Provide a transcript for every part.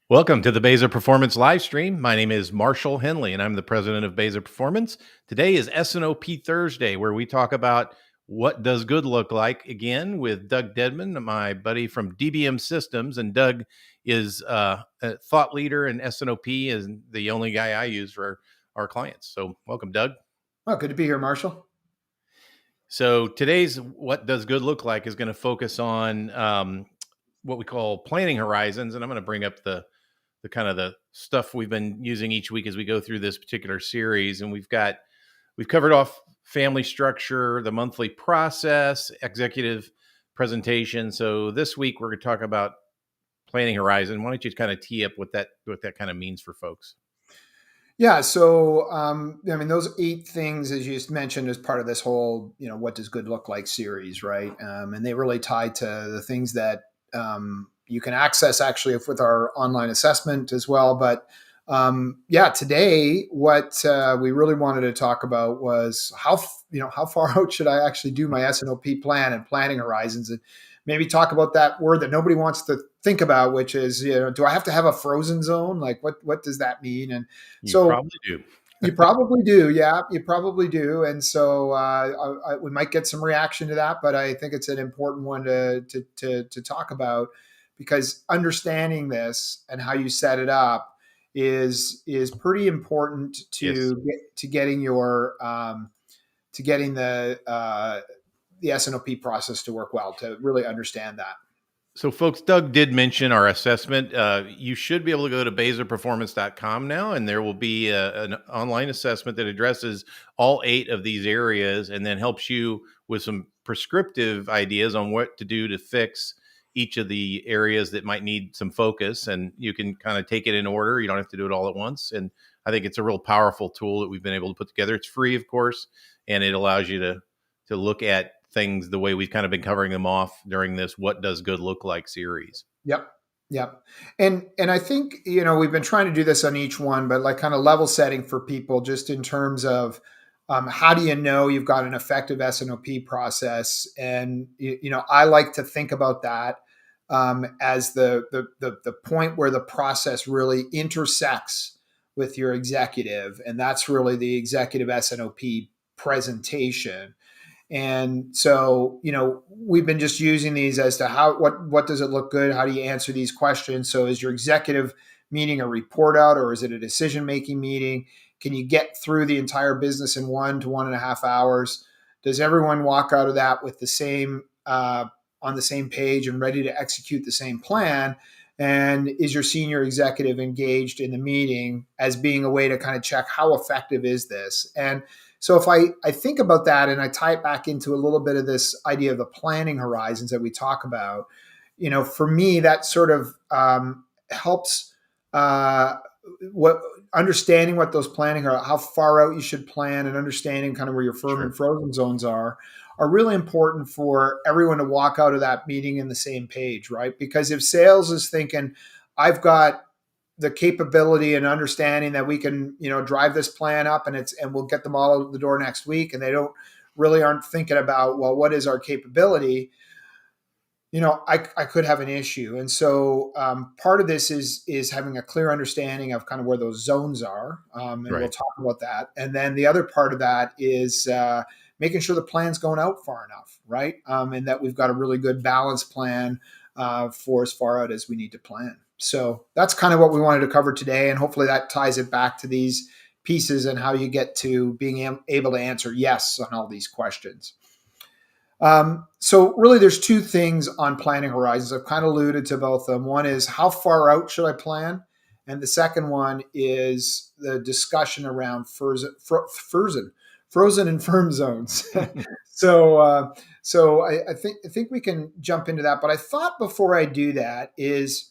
Welcome to the BEZA Performance live stream. My name is Marshall Henley, and I'm the president of BEZA Performance. Today is S&OP Thursday, where we talk about what does good look like, again, with Doug Dedman, my buddy from DBM Systems. And Doug is a thought leader in S&OP, is the only guy I use for our clients. So welcome, Doug. Oh, good to be here, Marshall. So today's what does good look like is going to focus on what we call planning horizons. And I'm going to bring up the kind of the stuff we've been using each week as we go through this particular series. And we've covered off family structure, the monthly process, executive presentation. So this week we're going to talk about planning horizon. Why don't you kind of tee up what that kind of means for folks? Yeah. So, those 8 things, as you just mentioned, as part of this whole, what does good look like series, right? And they really tie to the things that you can access actually with our online assessment as well. But today, what we really wanted to talk about was how far out should I actually do my S&OP plan and planning horizons, and maybe talk about that word that nobody wants to think about, which is, do I have to have a frozen zone? Like what does that mean? And You probably do. You probably do. Yeah, you probably do. And so we might get some reaction to that, but I think it's an important one to talk about, because understanding this and how you set it up is pretty important to Yes. getting the S&OP process to work well, to really understand that. So, folks, Doug did mention our assessment. You should be able to go to bezaperformance.com now, and there will be an online assessment that addresses all 8 of these areas and then helps you with some prescriptive ideas on what to do to fix each of the areas that might need some focus. And you can kind of take it in order. You don't have to do it all at once. And I think it's a real powerful tool that we've been able to put together. It's free, of course, and it allows you to look at things the way we've kind of been covering them off during this what does good look like series. Yep. Yep. And I think, we've been trying to do this on each one, but like kind of level setting for people, just in terms of how do you know you've got an effective S&OP process? And, I like to think about that as the point where the process really intersects with your executive. And that's really the executive S&OP presentation. And so, we've been just using these as to what does it look good? How do you answer these questions? So is your executive meeting a report out, or is it a decision-making meeting? Can you get through the entire business in 1 to 1.5 hours? Does everyone walk out of that with the same, on the same page and ready to execute the same plan? And is your senior executive engaged in the meeting as being a way to kind of check how effective is this? And so if I think about that and I tie it back into a little bit of this idea of the planning horizons that we talk about, for me, that sort of helps what understanding what those planning are, how far out you should plan, and understanding kind of where your firm and frozen zones are really important for everyone to walk out of that meeting in the same page, right? Because if sales is thinking, I've got the capability and understanding that we can, drive this plan up and we'll get them all out the door next week, and they aren't thinking about, well, what is our capability? I could have an issue. And so part of this is having a clear understanding of kind of where those zones are. And we'll talk about that. And then the other part of that is making sure the plan's going out far enough, right? And that we've got a really good balanced plan for as far out as we need to plan. So that's kind of what we wanted to cover today. And hopefully that ties it back to these pieces and how you get to being able to answer yes on all these questions. So really there's 2 things on planning horizons. I've kind of alluded to both of them. One is how far out should I plan? And the second one is the discussion around frozen and firm zones. So I think we can jump into that. But I thought before I do that is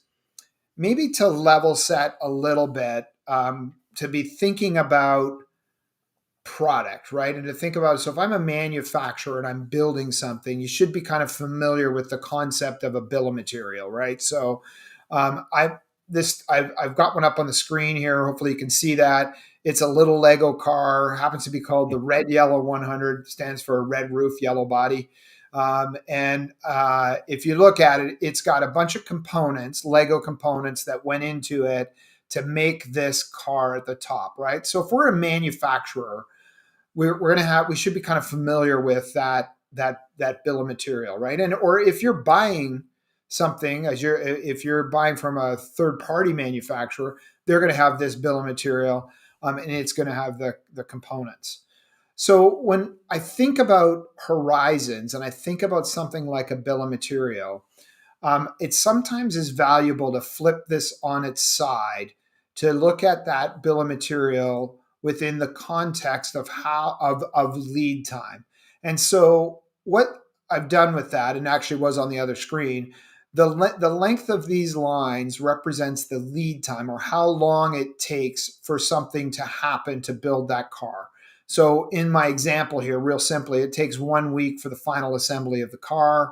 maybe to level set a little bit, to be thinking about product, right? And to think about, so if I'm a manufacturer and I'm building something, you should be kind of familiar with the concept of a bill of material, right? So I've got one up on the screen here. Hopefully you can see that. It's a little Lego car, happens to be called the Red Yellow 100, stands for red roof, yellow body. If you look at it, it's got a bunch of components, Lego components that went into it to make this car at the top, right? So if we're a manufacturer, we should be kind of familiar with that bill of material, right? And or if you're buying something, if you're buying from a third party manufacturer, they're going to have this bill of material, and it's going to have the components. So when I think about horizons and I think about something like a bill of material, it sometimes is valuable to flip this on its side to look at that bill of material within the context of of lead time. And so what I've done with that, and actually was on the other screen, the length of these lines represents the lead time, or how long it takes for something to happen to build that car. So in my example here, real simply, it takes 1 week for the final assembly of the car.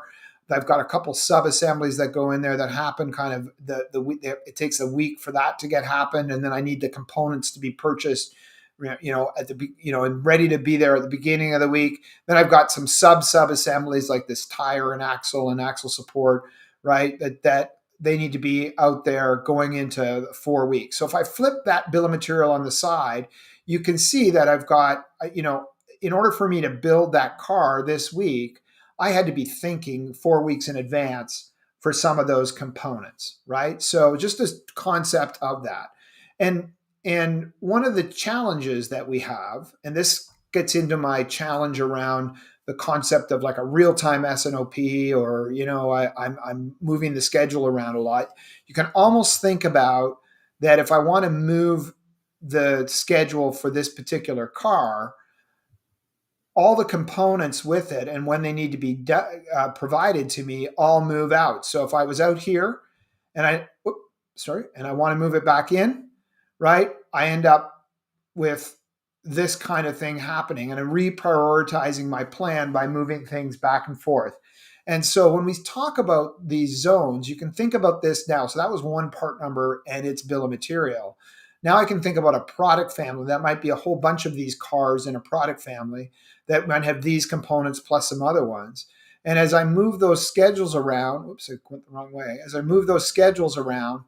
I've got a couple sub assemblies that go in there that happen kind of the week. It takes a week for that to get happened, and then I need the components to be purchased, and ready to be there at the beginning of the week. Then I've got some sub assemblies like this tire and axle support, right? That they need to be out there going into 4 weeks. So if I flip that bill of material on the side, you can see that I've got, in order for me to build that car this week, I had to be thinking 4 weeks in advance for some of those components, right? So just a concept of that. And one of the challenges that we have, and this gets into my challenge around the concept of like a real-time S&OP, or I'm moving the schedule around a lot. You can almost think about that if I want to move the schedule for this particular car, all the components with it and when they need to be provided to me all move out. So if I was out here and I want to move it back in, right? I end up with this kind of thing happening, and I'm reprioritizing my plan by moving things back and forth. And so when we talk about these zones, you can think about this now. So that was one part number and its bill of material. Now I can think about a product family. That might be a whole bunch of these cars in a product family that might have these components plus some other ones. And as I move those schedules around, oops, I went the wrong way. As I move those schedules around,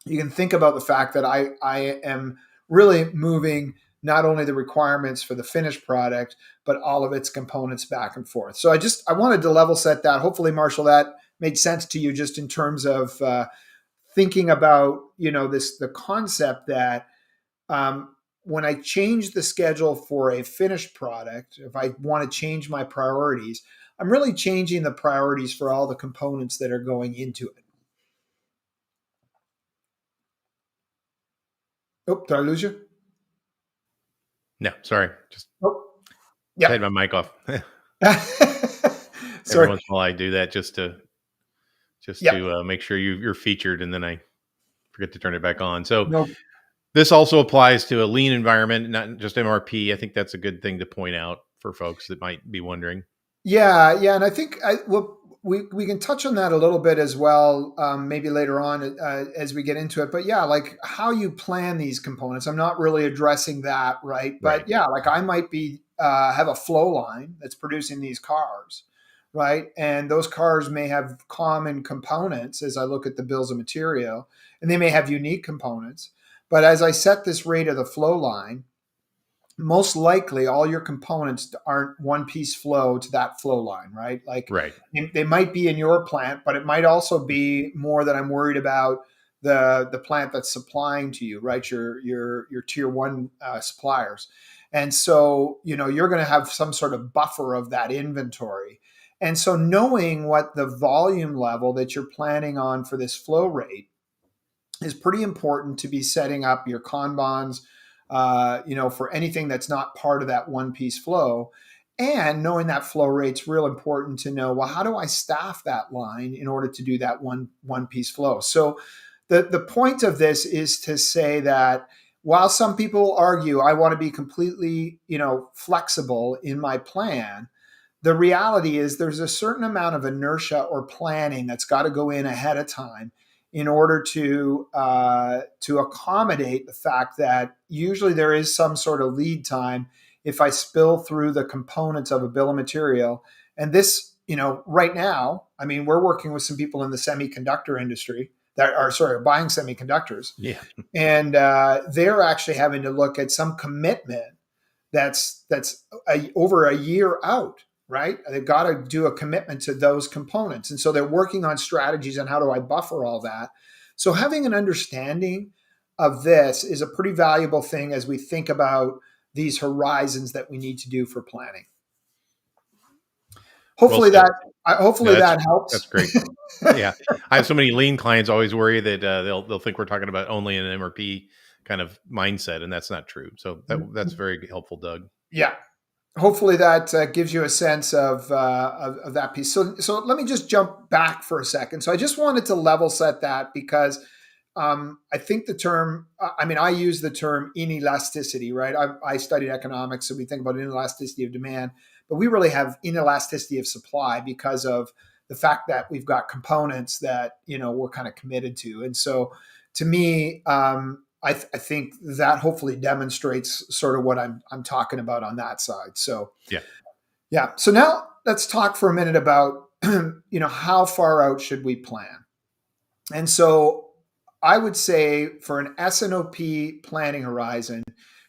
you can think about the fact that I am really moving not only the requirements for the finished product, but all of its components back and forth. So I wanted to level set that. Hopefully, Marshall, that made sense to you just in terms of thinking about, the concept that when I change the schedule for a finished product, if I want to change my priorities, I'm really changing the priorities for all the components that are going into it. Oh, did I lose you? No, sorry. Just Yeah. had my mic off. Sorry. Every once in a while I do that just to make sure you're featured, and then I forget to turn it back on. So No. This also applies to a lean environment, not just MRP. I think that's a good thing to point out for folks that might be wondering. Yeah, and I think we can touch on that a little bit as well, maybe later on as we get into it. But yeah, like how you plan these components. I'm not really addressing that, right? But Right. yeah, like I might be have a flow line that's producing these cars, right? And those cars may have common components as I look at the bills of material, and they may have unique components. But as I set this rate of the flow line, most likely all your components aren't one piece flow to that flow line, right? Like Right. they might be in your plant, but it might also be more that I'm worried about the plant that's supplying to you, right? Your tier one suppliers. And so, you're going to have some sort of buffer of that inventory. And so knowing what the volume level that you're planning on for this flow rate is pretty important to be setting up your Kanbans, for anything that's not part of that one piece flow. And knowing that flow rate's real important to know, well, how do I staff that line in order to do that one piece flow? So the point of this is to say that while some people argue I want to be completely, flexible in my plan, the reality is there's a certain amount of inertia or planning that's got to go in ahead of time in order to accommodate the fact that usually there is some sort of lead time if I spill through the components of a bill of material. And this right now, I mean, we're working with some people in the semiconductor industry that are, sorry, buying semiconductors, Yeah. and they're actually having to look at some commitment that's over a year out, right? They've got to do a commitment to those components, and so they're working on strategies on how do I buffer all that. So having an understanding of this is a pretty valuable thing as we think about these horizons that we need to do for planning. Well Hopefully said. that No, hopefully that that's helps. great. Yeah, I have so many lean clients always worry that they'll think we're talking about only an MRP kind of mindset, and that's not true. So that's very helpful, Doug. Yeah, hopefully that gives you a sense of that piece. So let me just jump back for a second. So I just wanted to level set that because I think the term, I mean, I use the term inelasticity, right? I studied economics, so we think about inelasticity of demand, but we really have inelasticity of supply because of the fact that we've got components that, we're kind of committed to. And so to me, I think that hopefully demonstrates sort of what I'm talking about on that side. So Yeah. yeah. So now let's talk for a minute about how far out should we plan? And so I would say for an S&OP planning horizon,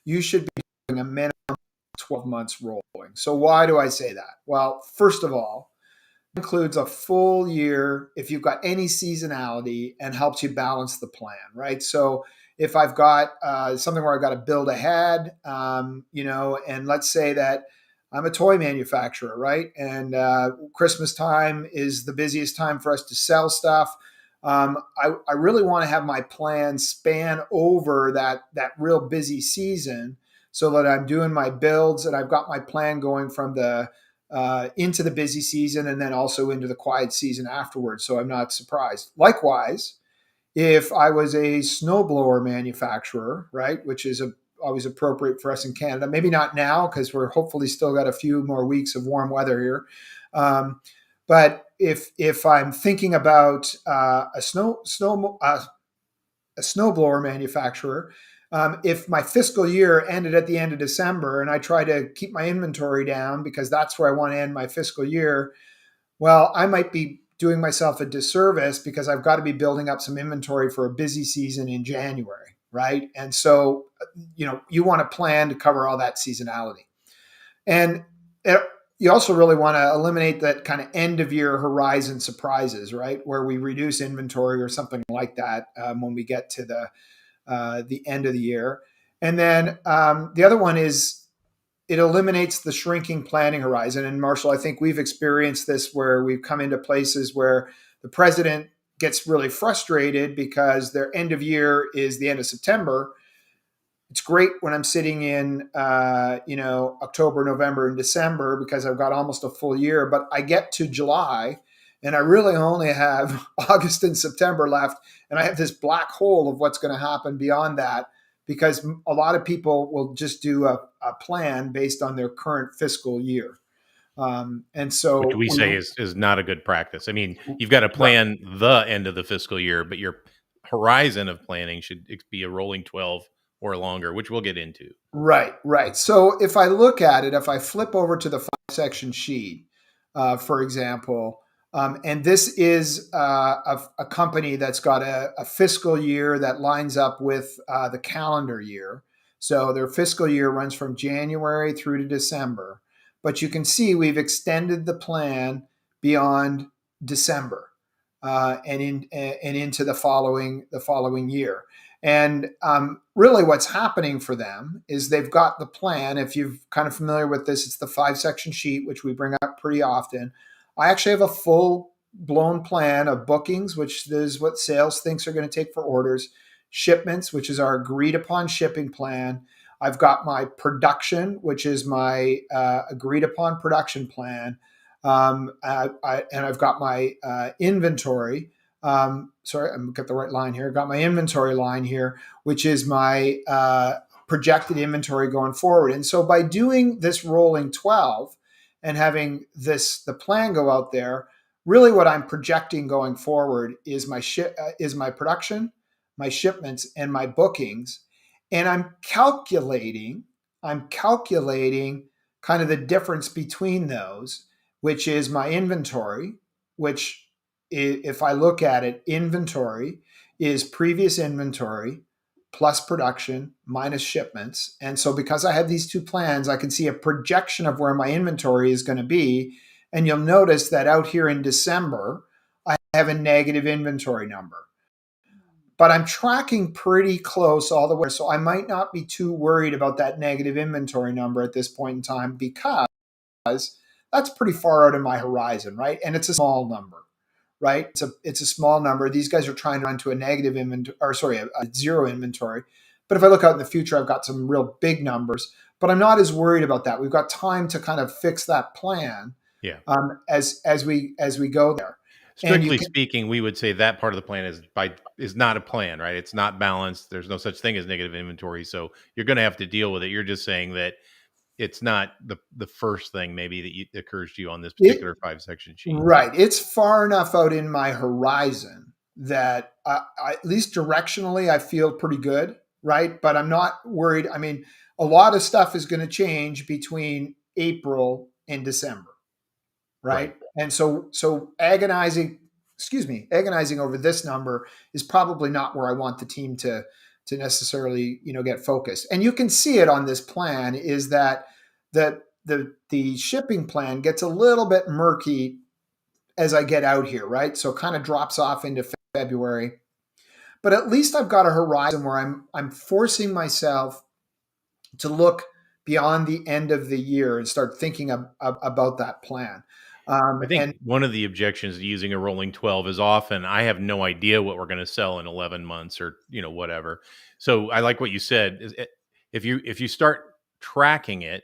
you should be doing a minimum of 12 months rolling. So why do I say that? Well, first of all, it includes a full year if you've got any seasonality and helps you balance the plan, right? So if I've got something where I've got to build ahead, and let's say that I'm a toy manufacturer, right? And Christmas time is the busiest time for us to sell stuff. I really want to have my plan span over that real busy season so that I'm doing my builds and I've got my plan going from the into the busy season and then also into the quiet season afterwards. So I'm not surprised. Likewise, if I was a snowblower manufacturer, right, which is always appropriate for us in Canada, maybe not now because we're hopefully still got a few more weeks of warm weather here. But if I'm thinking about a snowblower manufacturer, if my fiscal year ended at the end of December and I try to keep my inventory down because that's where I want to end my fiscal year, well, I might be doing myself a disservice because I've got to be building up some inventory for a busy season in January, right? And so, you want to plan to cover all that seasonality. And you also really want to eliminate that kind of end of year horizon surprises, right? Where we reduce inventory or something like that when we get to the end of the year. And then the other one is it eliminates the shrinking planning horizon. And Marshall, I think we've experienced this where we've come into places where the president gets really frustrated because their end of year is the end of September. It's great when I'm sitting in, October, November, and December because I've got almost a full year. But I get to July and I really only have August and September left. And I have this black hole of what's going to happen beyond that because a lot of people will just do a plan based on their current fiscal year. And Which so, we say is not a good practice. I mean, you've got to right. plan the end of the fiscal year, but your horizon of planning should be a rolling 12 or longer, which we'll get into. Right, right. So if I look at it, if I flip over to the 5-section sheet, for example, and this is a company that's got a fiscal year that lines up with the calendar year. So their fiscal year runs from January through to December. But you can see we've extended the plan beyond December and into the following year. And really, what's happening for them is they've got the plan. If you're kind of familiar with this, it's the 5-section sheet, which we bring up pretty often. I actually have a full blown plan of bookings, which is what sales thinks are going to take for orders, shipments, which is our agreed upon shipping plan. I've got my production, which is my agreed upon production plan. And I've got my inventory. Sorry, I'm got the right line here. I've got my inventory line here, which is my projected inventory going forward. And so by doing this rolling 12 and having the plan go out there, really what I'm projecting going forward is my production, my shipments, and my bookings. And I'm calculating kind of the difference between those which is my inventory, which if I look at it, inventory is previous inventory plus production minus shipments. And so because I have these two plans, I can see a projection of where my inventory is going to be. And you'll notice that out here in December, I have a negative inventory number. But I'm tracking pretty close all the way. So I might not be too worried about that negative inventory number at this point in time because that's pretty far out in my horizon, right? And it's a small number, right? It's a small number. These guys are trying to run to a negative inventory, or sorry, a zero inventory. But if I look out in the future, I've got some real big numbers. But I'm not as worried about that. We've got time to kind of fix that plan Yeah. as we go there. And you Strictly can, speaking, we would say that part of the plan is not a plan, right? It's not balanced. There's no such thing as negative inventory. So you're going to have to deal with it. You're just saying that it's not the first thing maybe that occurs to you on this it, particular 5-section sheet. right. It's far enough out in my horizon that at least directionally, I feel pretty good, right? But I'm not worried. I mean, a lot of stuff is going to change between April and December, Right. right? And so agonizing over this number is probably not where I want the team to necessarily, get focused. And you can see it on this plan is that the shipping plan gets a little bit murky as I get out here, right? So it kind of drops off into February. But at least I've got a horizon where I'm forcing myself to look beyond the end of the year and start thinking about that plan. I think And one of the objections to using a rolling 12 is often I have no idea what we're going to sell in 11 months or, whatever. So I like what you said is if you start tracking it,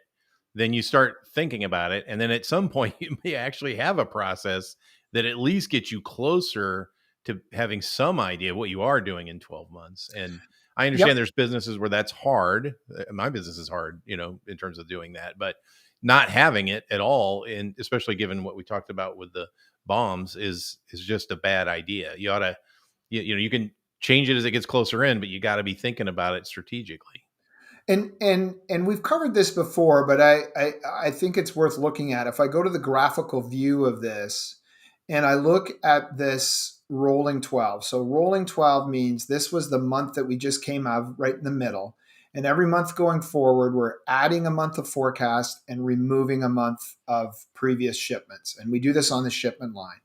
then you start thinking about it. And then at some point you may actually have a process that at least gets you closer to having some idea of what you are doing in 12 months. And I understand yep, there's businesses where that's hard. My business is hard, in terms of doing that, but not having it at all, and especially given what we talked about with the bombs, is just a bad idea. You ought to, you can change it as it gets closer in, but you got to be thinking about it strategically. and we've covered this before, but I think it's worth looking at. If I go to the graphical view of this, and I look at this rolling 12. So rolling 12 means this was the month that we just came out of, right in the middle. And every month going forward, we're adding a month of forecast and removing a month of previous shipments. And we do this on the shipment line.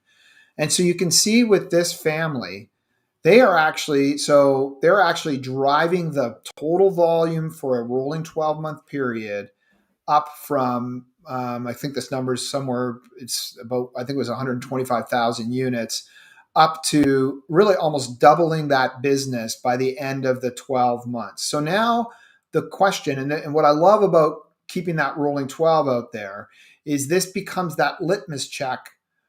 And so you can see with this family, they're actually driving the total volume for a rolling 12-month period up from I think this number is somewhere, it's about, I think it was 125,000 units, up to really almost doubling that business by the end of the 12 months. So now the question, and what I love about keeping that rolling 12 out there, is this becomes that litmus check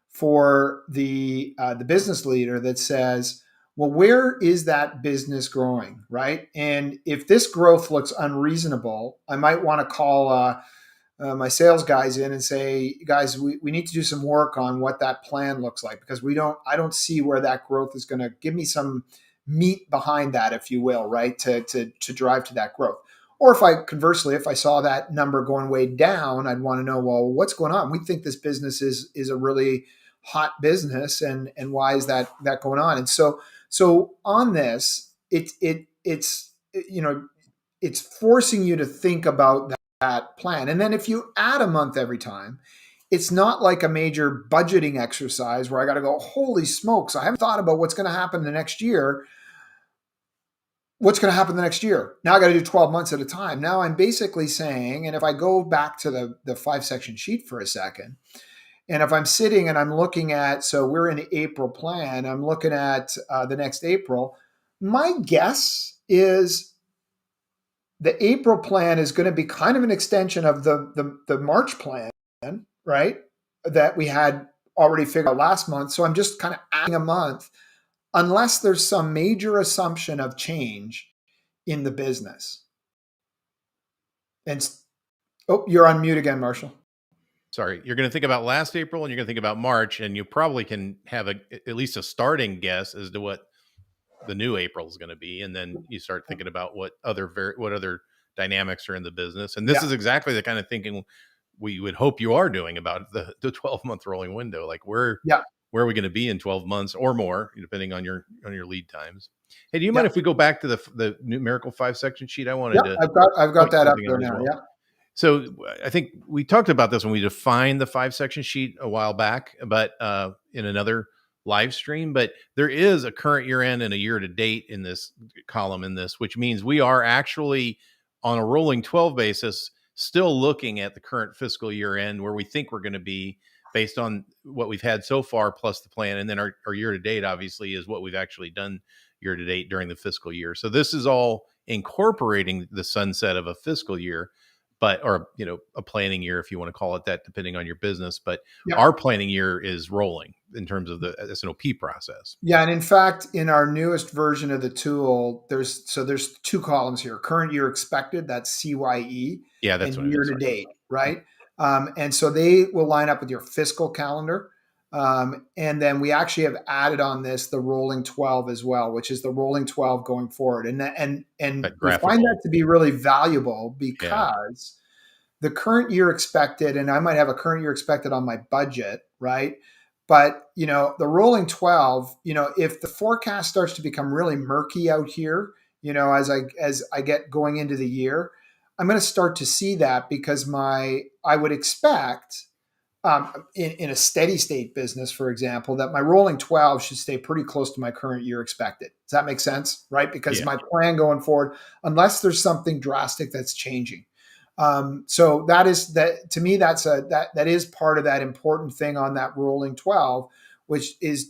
for the business leader that says, well, where is that business growing, right? And if this growth looks unreasonable, I might want to call my sales guys in and say, guys, we need to do some work on what that plan looks like, because I don't see where that growth is going to give me some meat behind that, if you will, right? To drive to that growth. Or if I saw that number going way down, I'd want to know, well, what's going on? We think this business is a really hot business, and why is that going on? And so on this, it's forcing you to think about that plan. And then if you add a month every time, it's not like a major budgeting exercise where I got to go, holy smokes, I haven't thought about what's going to happen the next year. What's going to happen the next year? Now I got to do 12 months at a time. Now I'm basically saying, and if I go back to the 5-section sheet for a second, and if I'm sitting and I'm looking at, so we're in the April plan, I'm looking at the next April, my guess is the April plan is going to be kind of an extension of the March plan, right? That we had already figured out last month. So I'm just kind of adding a month, unless there's some major assumption of change in the business. And oh, you're on mute again, Marshall. Sorry, you're going to think about last April and you're going to think about March, and you probably can have at least a starting guess as to what the new April is going to be, and then you start thinking about what other dynamics are in the business. And this Yeah. is exactly the kind of thinking we would hope you are doing about the 12-month rolling window. Like Yeah. where are we going to be in 12 months or more, depending on your lead times. Hey, do you mind Yeah. if we go back to the numerical 5-section sheet? I Yeah. wanted to I've got point that up something there out as now. well. Yeah. So I think we talked about this when we defined the 5-section sheet a while back, but in another live stream. But there is a current year end and a year to date in this column which means we are actually on a rolling 12 basis still looking at the current fiscal year end where we think we're going to be based on what we've had so far plus the plan. And then our year to date obviously is what we've actually done year to date during the fiscal year. So this is all incorporating the sunset of a fiscal year, or a planning year, if you want to call it that, depending on your business. But Yeah. our planning year is rolling in terms of the S&OP process. Yeah, and in fact, in our newest version of the tool, there's two columns here: current year expected, that's CYE, Yeah, that's and what I meant. year to Sorry. date, right? And so they will line up with your fiscal calendar. And then we actually have added on this the rolling 12 as well, which is the rolling 12 going forward. And That we find that graphical. to be really valuable Yeah. because the current year expected, and I might have a current year expected on my budget, right? But the rolling 12, if the forecast starts to become really murky out here, as I get going into the year, I'm going to start to see that because I would expect in a steady state business, for example, that my rolling 12 should stay pretty close to my current year expected. Does that make sense? Right? Because Yeah. my plan going forward, unless there's something drastic that's changing. So that is that to me, that is part of that important thing on that rolling 12, which is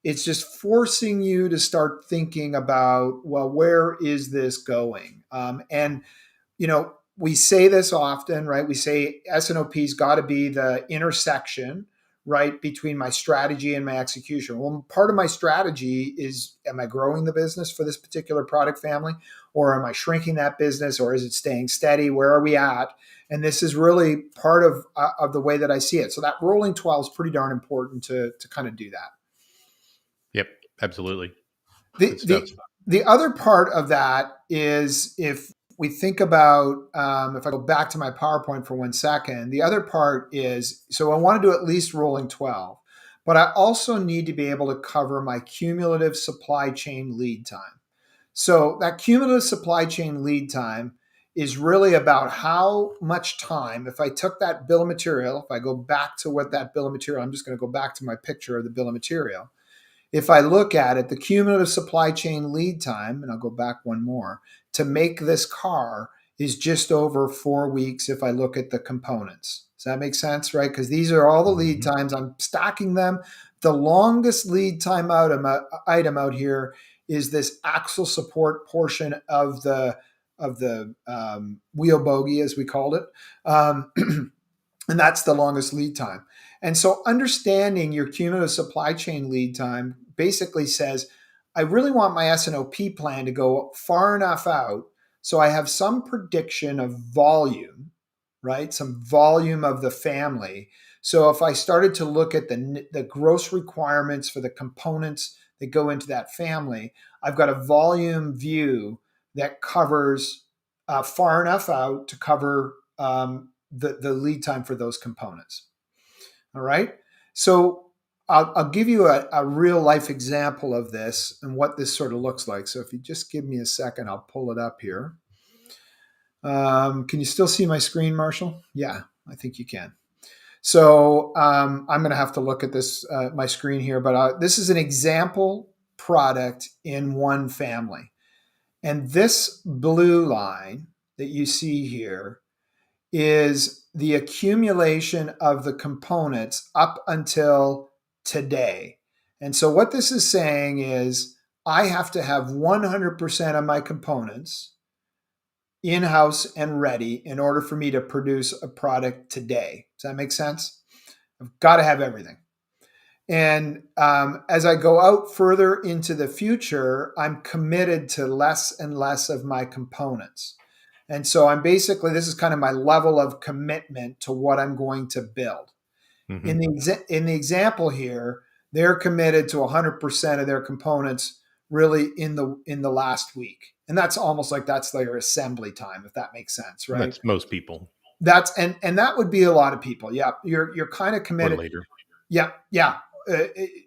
it's just forcing you to start thinking about, well, where is this going? And we say this often, right? We say S&OP's got to be the intersection, right, between my strategy and my execution. Well, part of my strategy is, am I growing the business for this particular product family, or am I shrinking that business, or is it staying steady? Where are we at? And this is really part of the way that I see it. So that rolling 12 is pretty darn important to kind of do that. Yep. Absolutely. The Good stuff. the other part of that is, if we think about, if I go back to my PowerPoint for 1 second, the other part is, so I want to do at least rolling 12, but I also need to be able to cover my cumulative supply chain lead time. So that cumulative supply chain lead time is really about how much time, if I took that bill of material, if I go back to what that bill of material, I'm just going to go back to my picture of the bill of material. If I look at it, the cumulative supply chain lead time, and I'll go back one more, to make this car is just over 4 weeks if I look at the components. Does that make sense, right? Because these are all the lead times. I'm stacking them. The longest lead time item out here is this axle support portion of the wheel bogie, as we called it. And that's the longest lead time. And so understanding your cumulative supply chain lead time basically says, I really want my S&OP plan to go far enough out so I have some prediction of volume, right? Some volume of the family. So if I started to look at the gross requirements for the components that go into that family, I've got a volume view that covers far enough out to cover the lead time for those components. All right. So I'll give you a real life example of this and what this sort of looks like. So if you just give me a second, I'll pull it up here. Can you still see my screen, Marshall? Yeah, I think you can. So I'm going to have to look at this, my screen here, but this is an example product in one family. And this blue line that you see here is the accumulation of the components up until today. And so what this is saying is I have to have 100% of my components in-house and ready in order for me to produce a product today. Does that make sense? I've got to have everything. And as I go out further into the future, I'm committed to less and less of my components. And so I'm basically, this is kind of my level of commitment to what I'm going to build. Mm-hmm. In the example here, they're committed to 100% of their components really in the last week. And that's almost like that's their assembly time, if that makes sense, right? That's most people. and that would be a lot of people. Yeah, you're kind of or committed. later. Yeah, yeah.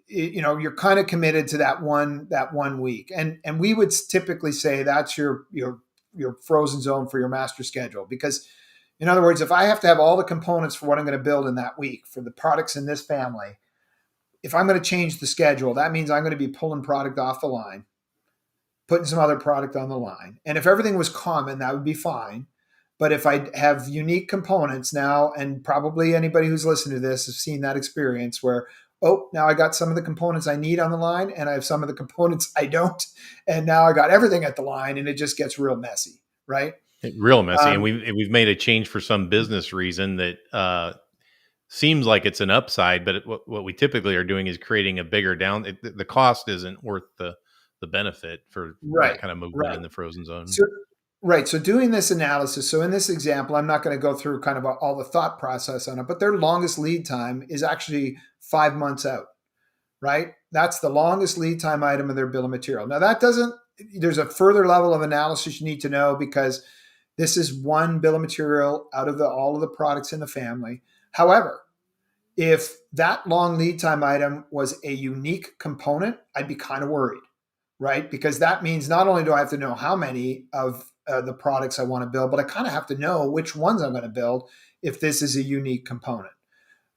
You're kind of committed to that one week, and we would typically say that's your frozen zone for your master schedule. Because, in other words, if I have to have all the components for what I'm going to build in that week for the products in this family, if I'm going to change the schedule, that means I'm going to be pulling product off the line, putting some other product on the line. And if everything was common, that would be fine. But if I have unique components now, and probably anybody who's listened to this has seen that experience where, oh, now I got some of the components I need on the line and I have some of the components I don't. And now I got everything at the line and it just gets real messy, right? Real messy, and Um, we've made a change for some business reason that seems like it's an upside, but what we typically are doing is creating a bigger down. The cost isn't worth the benefit for that right, kind of movement right. in the frozen zone. So, right. So doing this analysis, so in this example, I'm not going to go through kind of all the thought process on it, but their longest lead time is actually 5 months out, right? That's the longest lead time item of their bill of material. Now that doesn't, there's a further level of analysis you need to know because this is one bill of material out of all of the products in the family. However, if that long lead time item was a unique component, I'd be kind of worried, right? Because that means not only do I have to know how many of the products I want to build, but I kind of have to know which ones I'm going to build if this is a unique component.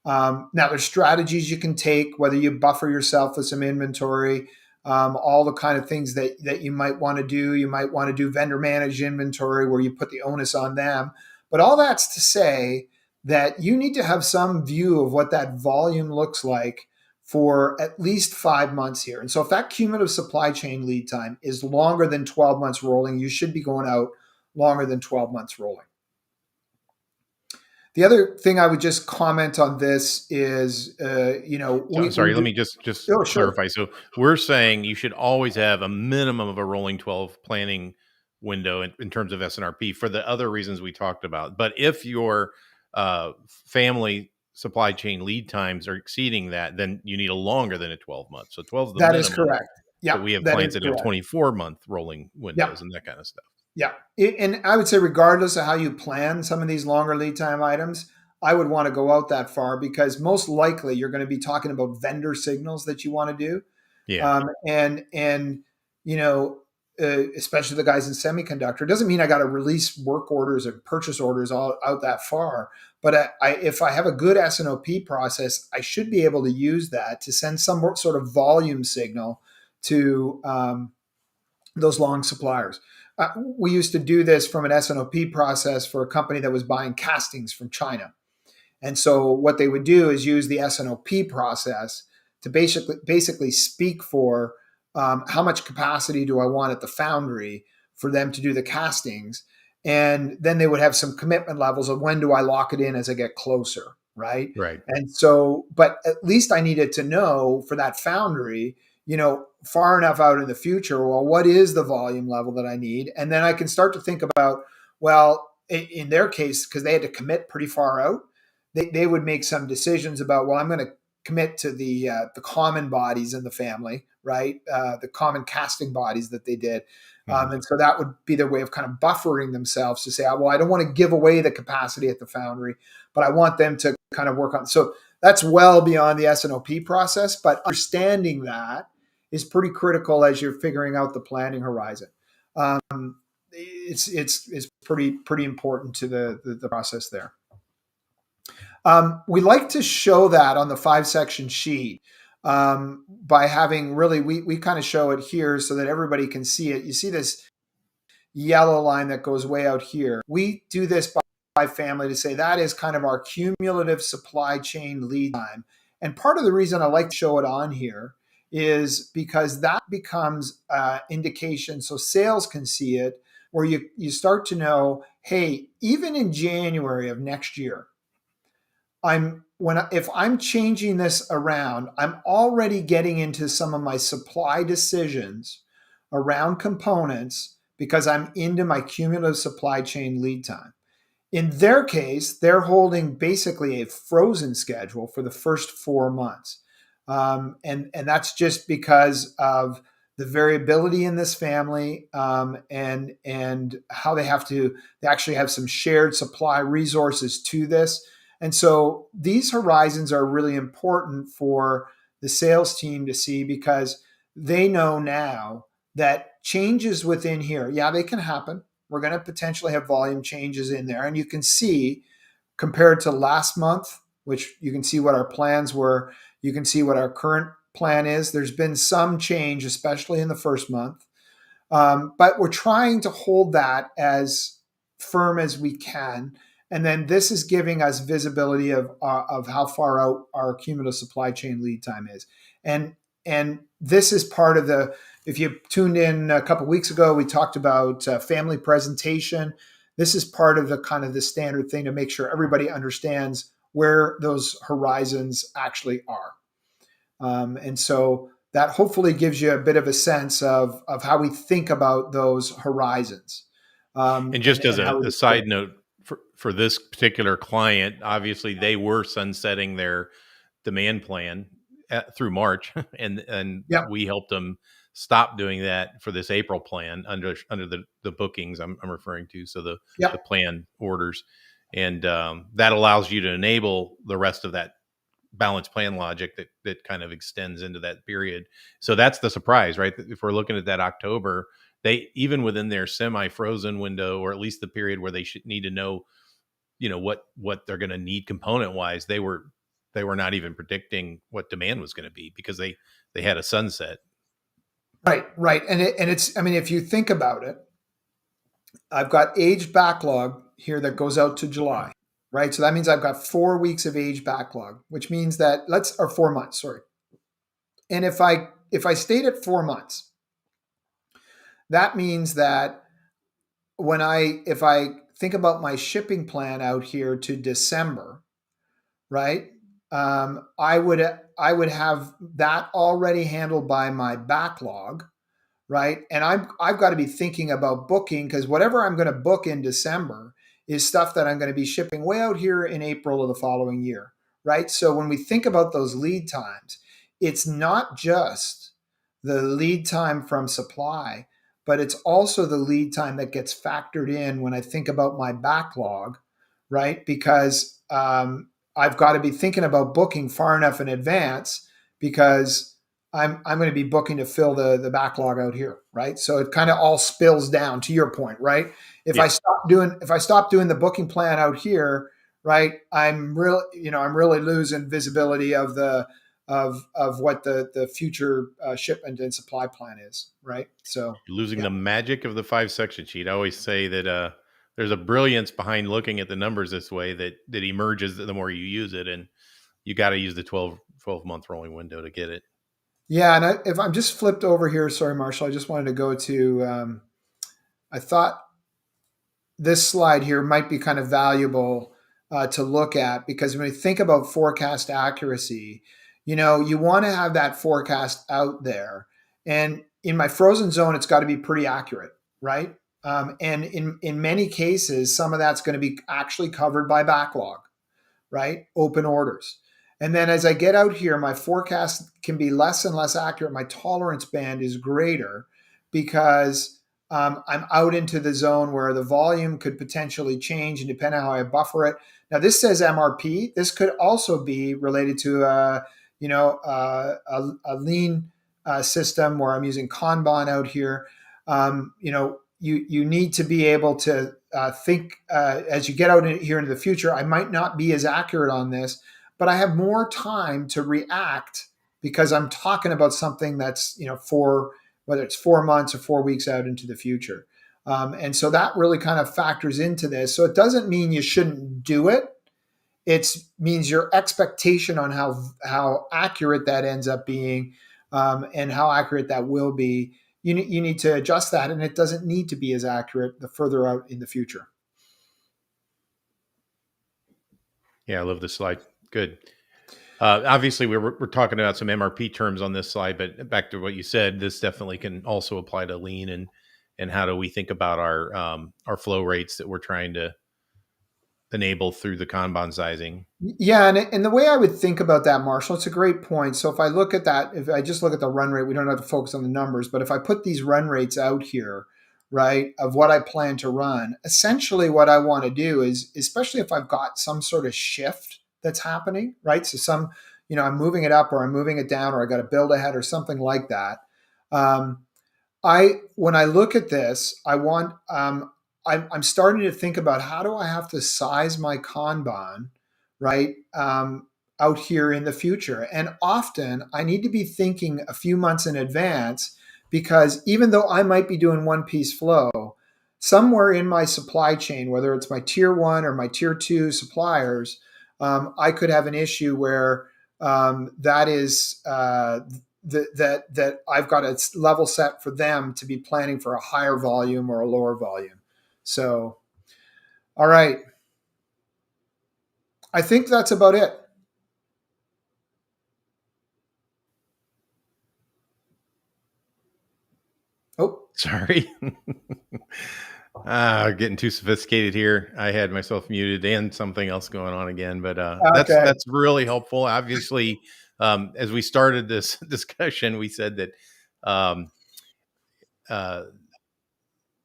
Now, there's strategies you can take, whether you buffer yourself with some inventory, all the kind of things that you might want to do. You might want to do vendor managed inventory where you put the onus on them. But all that's to say that you need to have some view of what that volume looks like for at least 5 months here. And so if that cumulative supply chain lead time is longer than 12 months rolling, you should be going out longer than 12 months rolling. The other thing I would just comment on this is, So, we sorry, let do. me just Oh, sure. clarify. So we're saying you should always have a minimum of a rolling 12 planning window in terms of SNRP for the other reasons we talked about. But if your family supply chain lead times are exceeding that, then you need a longer than a 12 months. So 12 is the That is minimum. correct. But Yeah, we have that clients is that have correct. 24-month rolling Yeah, windows and that kind of stuff. yeah. And I would say, regardless of how you plan some of these longer lead time items, I would want to go out that far because most likely you're going to be talking about vendor signals that you want to do. Yeah. And you know, especially the guys in semiconductor, doesn't mean I got to release work orders and purchase orders all out that far. But if I have a good S&OP process, I should be able to use that to send some sort of volume signal to those long suppliers. We used to do this from an S&OP process for a company that was buying castings from China. And so what they would do is use the S&OP process to basically speak for how much capacity do I want at the foundry for them to do the castings. And then they would have some commitment levels of when do I lock it in as I get closer, right? Right. And so, but at least I needed to know for that foundry, far enough out in the future, well, what is the volume level that I need? And then I can start to think about, well, in their case, because they had to commit pretty far out, they would make some decisions about, well, I'm going to commit to the common bodies in the family, right? The common casting bodies that they did. Mhm. And so that would be their way of kind of buffering themselves to say, well, I don't want to give away the capacity at the foundry, but I want them to kind of work on. So that's well beyond the S&OP process, but understanding that is pretty critical as you're figuring out the planning horizon. It's pretty important to the process there. We like to show that on the 5-section sheet by having really, we kind of show it here so that everybody can see it. You see this yellow line that goes way out here. We do this by family to say that is kind of our cumulative supply chain lead time. And part of the reason I like to show it on here is because that becomes indication so sales can see it, where you start to know, hey, even in January of next year, if I'm changing this around, I'm already getting into some of my supply decisions around components because I'm into my cumulative supply chain lead time. In their case, they're holding basically a frozen schedule for the first 4 months. And that's just because of the variability in this family, and how they actually have some shared supply resources to this. And so these horizons are really important for the sales team to see, because they know now that changes within here, yeah, they can happen. We're going to potentially have volume changes in there. And you can see, compared to last month, which you can see what our plans were, you can see what our current plan is. There's been some change, especially in the first month. But we're trying to hold that as firm as we can. And then this is giving us visibility of how far out our cumulative supply chain lead time is. And this is part of the, if you tuned in a couple of weeks ago, we talked about family presentation. This is part of the kind of the standard thing to make sure everybody understands where those horizons actually are. And so that hopefully gives you a bit of a sense of how we think about those horizons. And just as And how a we, yeah, side note, for this particular client, obviously they were sunsetting their demand plan through March, and yeah, we helped them stop doing that for this April plan under the bookings I'm referring to. So yeah. the plan orders, and that allows you to enable the rest of that balanced plan logic that kind of extends into that period. So that's the surprise, right? If we're looking at that October, they, even within their semi-frozen window, or at least the period where they should need to know, what they're going to need component wise, they were not even predicting what demand was going to be, because they had a sunset. Right, right. And it's, I mean, if you think about it, I've got age backlog here that goes out to July, right? So that means I've got 4 weeks of age backlog, which means that or 4 months, sorry. And if I stayed at 4 months, that means that if I think about my shipping plan out here to December, right? I would have that already handled by my backlog, right? And I've got to be thinking about booking, because whatever I'm going to book in December is stuff that I'm going to be shipping way out here in April of the following year, right? So when we think about those lead times, it's not just the lead time from supply, but it's also the lead time that gets factored in when I think about my backlog, right? Because I've got to be thinking about booking far enough in advance, because I'm going to be booking to fill the backlog out here, right? So it kind of all spills down to your point, right? If Yeah. I stop doing the booking plan out here, right, I'm really losing visibility of what the future shipment and supply plan is, right? So You're losing yeah, the magic of the 5 section sheet. I always say that there's a brilliance behind looking at the numbers this way that emerges the more you use it, and you got to use the 12 month rolling window to get it. yeah. And if I'm just flipped over here, sorry, Marshall, I just wanted to go to. I thought this slide here might be kind of valuable to look at, because when you think about forecast accuracy, you want to have that forecast out there. And in my frozen zone, it's got to be pretty accurate, right? And in many cases, some of that's going to be actually covered by backlog, right? Open orders. And then as I get out here, my forecast can be less and less accurate. My tolerance band is greater, because I'm out into the zone where the volume could potentially change, and depending on how I buffer it. Now this says MRP. This could also be related to a lean system where I'm using Kanban out here. You need to be able to think as you get out here into the future. I might not be as accurate on this, but I have more time to react, because I'm talking about something that's whether it's 4 months or 4 weeks out into the future. And so that really kind of factors into this. So it doesn't mean you shouldn't do it. It means your expectation on how accurate that ends up being, and how accurate that will be. You need to adjust that, and it doesn't need to be as accurate the further out in the future. Yeah, I love this slide. Good. Obviously, we're talking about some MRP terms on this slide, but back to what you said, this definitely can also apply to lean, and how do we think about our flow rates that we're trying to enable through the Kanban sizing. Yeah, and the way I would think about that, Marshall, it's a great point. So if I look at that, if I just look at the run rate, we don't have to focus on the numbers, but if I put these run rates out here, right, of what I plan to run, essentially what I want to do is, especially if I've got some sort of shift that's happening, right? So some, I'm moving it up or I'm moving it down or I got to build ahead or something like that. Um, when I look at this, I'm starting to think about how do I have to size my Kanban, right, out here in the future. And often I need to be thinking a few months in advance because even though I might be doing one piece flow, somewhere in my supply chain, whether it's my tier one or my tier two suppliers, I could have an issue where that is that I've got a level set for them to be planning for a higher volume or a lower volume. So, all right. I think that's about it. Oh, Sorry. Getting too sophisticated here. I had myself muted and something else going on again, but okay. that's really helpful. Obviously, as we started this discussion, we said that um, uh,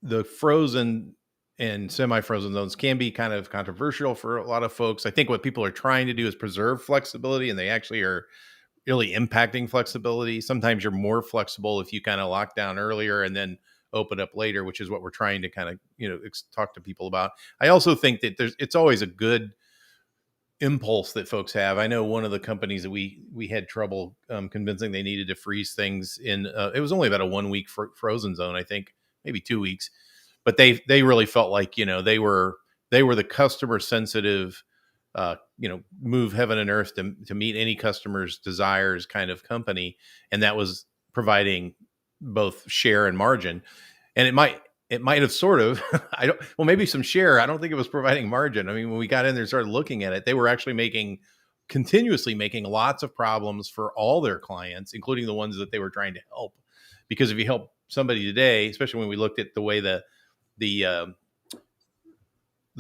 the frozen and semi-frozen zones can be kind of controversial for a lot of folks. I think what people are trying to do is preserve flexibility, and they actually are really impacting flexibility. Sometimes you're more flexible if you kind of lock down earlier and then open up later, which is what we're trying to kind of talk to people about. I also think that it's always a good impulse that folks have. I know one of the companies that we had trouble convincing they needed to freeze things in. It was only about a 1 week frozen zone, I think, maybe 2 weeks, but they really felt like they were the customer sensitive, move heaven and earth to meet any customer's desires kind of company, and that was providing both share and margin. And it might have sort of I don't well maybe some share. I don't think it was providing margin. I mean, when we got in there and started looking at it, they were actually continuously making lots of problems for all their clients, including the ones that they were trying to help. Because if you help somebody today, especially when we looked at the way the the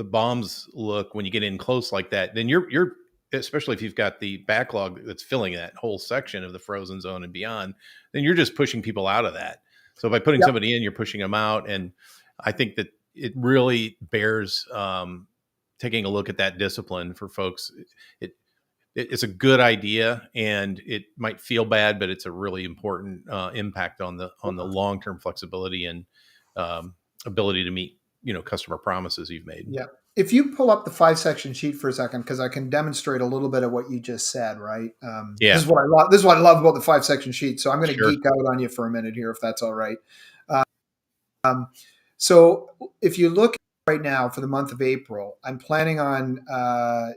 bombs look when you get in close like that, then you're especially if you've got the backlog that's filling that whole section of the frozen zone and beyond, then you're just pushing people out of that. So by putting Yep. somebody in, you're pushing them out. And I think that it really bears taking a look at that discipline for folks. It's a good idea, and it might feel bad, but it's a really important impact on the long term flexibility and ability to meet customer promises you've made. Yeah. If you pull up the 5-section sheet for a second, because I can demonstrate a little bit of what you just said, right? This Yeah, is what I love. This is what I love about the 5-section sheet. So I'm going to sure. geek out on you for a minute here, if that's all right. Um, so if you look right now for the month of April, I'm planning on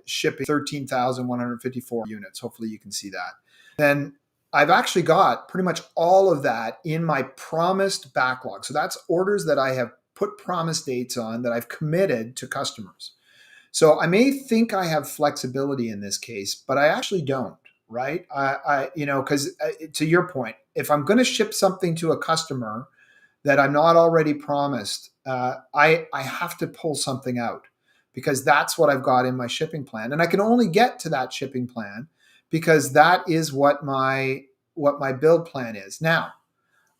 shipping 13,154 units. Hopefully you can see that. Then I've actually got pretty much all of that in my promised backlog. So that's orders that I have put promise dates on that I've committed to customers. So I may think I have flexibility in this case, but I actually don't, right? Because to your point, if I'm going to ship something to a customer that I'm not already promised, I have to pull something out because that's what I've got in my shipping plan, and I can only get to that shipping plan because that is what my build plan is. Now,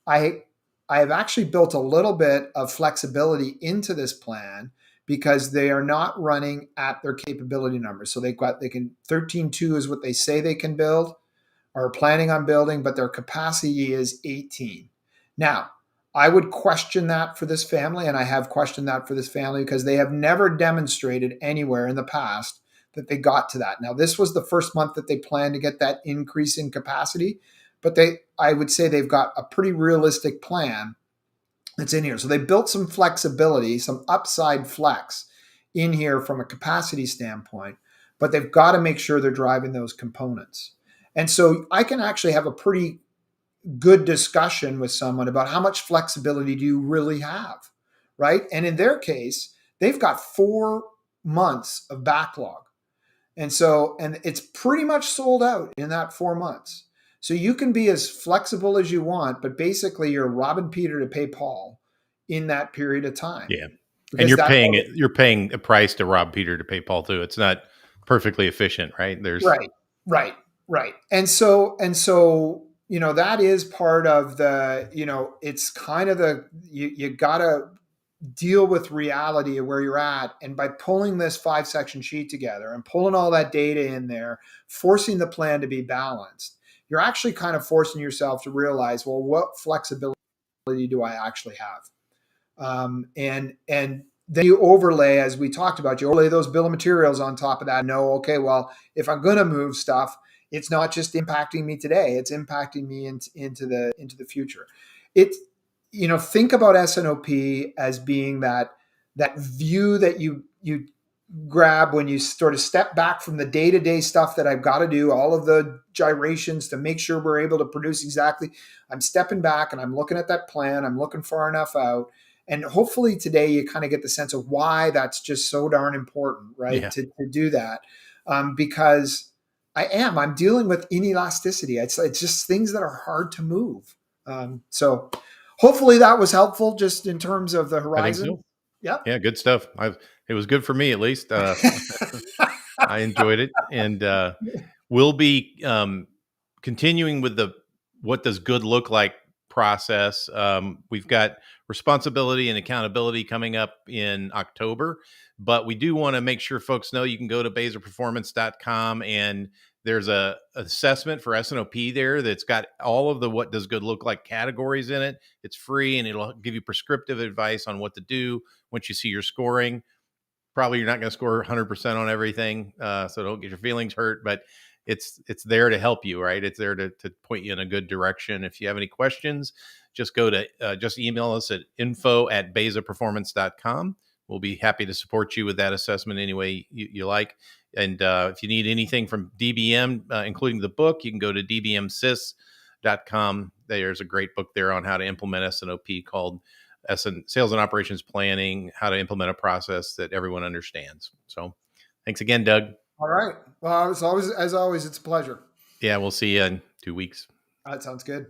I I have actually built a little bit of flexibility into this plan because they are not running at their capability numbers. So they can 13.2 is what they say they can build or planning on building, but their capacity is 18. Now, I would question that for this family, and I have questioned that for this family because they have never demonstrated anywhere in the past that they got to that. Now, this was the first month that they planned to get that increase in capacity, but I would say they've got a pretty realistic plan that's in here. So they built some flexibility, some upside flex in here from a capacity standpoint, but they've got to make sure they're driving those components. And so I can actually have a pretty good discussion with someone about how much flexibility do you really have, right? And in their case, they've got 4 months of backlog. And it's pretty much sold out in that 4 months. So you can be as flexible as you want, but basically you're robbing Peter to pay Paul in that period of time. Yeah. And because that's how you're paying a price to rob Peter to pay Paul too. It's not perfectly efficient, right? There's right, right, right. And so, that is part of the, it's kind of you gotta deal with reality of where you're at. And by pulling this 5 section sheet together and pulling all that data in there, forcing the plan to be balanced, you're actually kind of forcing yourself to realize, well, what flexibility do I actually have? And then you overlay, as we talked about, you overlay those bill of materials on top of that. Know, okay, well, if I'm going to move stuff, it's not just impacting me today; it's impacting me into the future. It, think about S&OP as being that view that you grab when you sort of step back from the day-to-day stuff that I've got to do, all of the gyrations to make sure we're able to produce exactly. I'm stepping back and I'm looking at that plan. I'm looking far enough out. And hopefully today you kind of get the sense of why that's just so darn important, right? yeah. To do that. Because I'm dealing with inelasticity. It's just things that are hard to move. So hopefully that was helpful just in terms of the I think horizon. so. Yep. Yeah, good stuff. It was good for me at least. I enjoyed it, and we'll be continuing with the what does good look like process. We've got responsibility and accountability coming up in October, but we do want to make sure folks know you can go to BEZAPerformance.com, and there's a assessment for S&OP there that's got all of the what does good look like categories in it. It's free, and it'll give you prescriptive advice on what to do once you see your scoring. Probably you're not going to score 100% on everything, so don't get your feelings hurt, but it's there to help you, right? It's there to point you in a good direction. If you have any questions, just go to just email us at info@bezaperformance.com. We'll be happy to support you with that assessment any way you like. And if you need anything from DBM, including the book, you can go to dbmsys.com. There's a great book there on how to implement S&OP called Sales and Operations Planning, how to implement a process that everyone understands. So thanks again, Doug. All right. Well, as always, it's a pleasure. Yeah, we'll see you in 2 weeks. That sounds good.